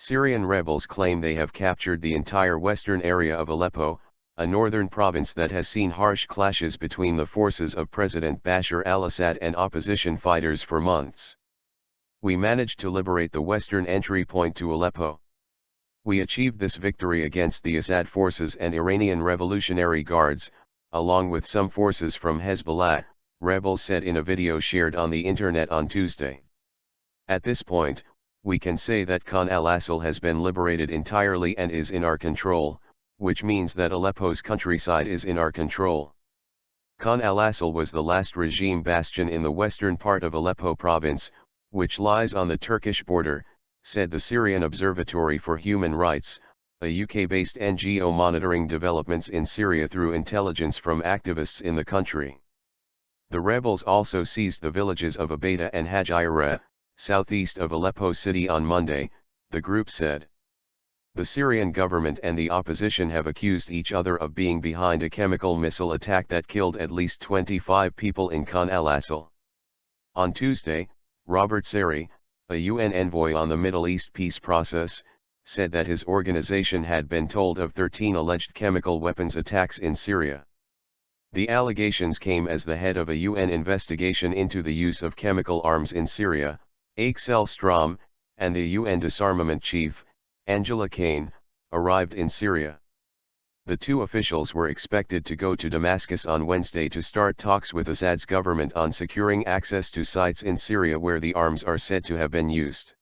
Syrian rebels claim they have captured the entire western area of Aleppo, a northern province that has seen harsh clashes between the forces of President Bashar al-Assad and opposition fighters for months. We managed to liberate the western entry point to Aleppo. We achieved this victory against the Assad forces and Iranian Revolutionary Guards, along with some forces from Hezbollah, rebels said in a video shared on the internet on Tuesday. At this point, we can say that al-Assal has been liberated entirely and is in our control, which means that Aleppo's countryside is in our control. Al-Assal was the last regime bastion in the western part of Aleppo province, which lies on the Turkish border, said the Syrian Observatory for Human Rights, a UK-based NGO monitoring developments in Syria through intelligence from activists in the country. The rebels also seized the villages of Abada and Hajira, southeast of Aleppo city on Monday, the group said. The Syrian government and the opposition have accused each other of being behind a chemical missile attack that killed at least 25 people in al-Assal. On Tuesday, Robert Sari, a UN envoy on the Middle East peace process, said that his organization had been told of 13 alleged chemical weapons attacks in Syria. The allegations came as the head of a UN investigation into the use of chemical arms in Syria, Axel Strom, and the UN disarmament chief, Angela Kane, arrived in Syria. The two officials were expected to go to Damascus on Wednesday to start talks with Assad's government on securing access to sites in Syria where the arms are said to have been used.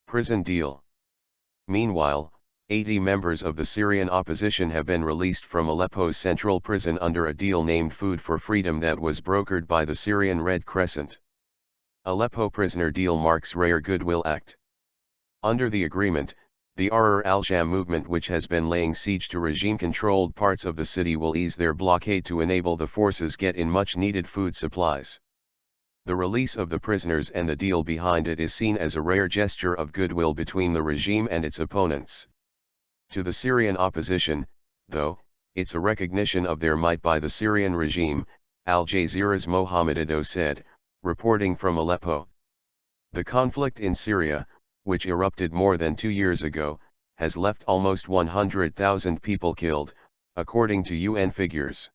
Prison deal. Meanwhile, 80 members of the Syrian opposition have been released from Aleppo's central prison under a deal named Food for Freedom that was brokered by the Syrian Red Crescent. Aleppo prisoner deal marks rare goodwill act. Under the agreement, the Ahrar al-Sham movement, which has been laying siege to regime-controlled parts of the city, will ease their blockade to enable the forces get in much-needed food supplies. The release of the prisoners and the deal behind it is seen as a rare gesture of goodwill between the regime and its opponents. To the Syrian opposition, though, it's a recognition of their might by the Syrian regime, Al Jazeera's Mohammed Ado said, reporting from Aleppo. The conflict in Syria, which erupted more than 2 years ago, has left almost 100,000 people killed, according to UN figures.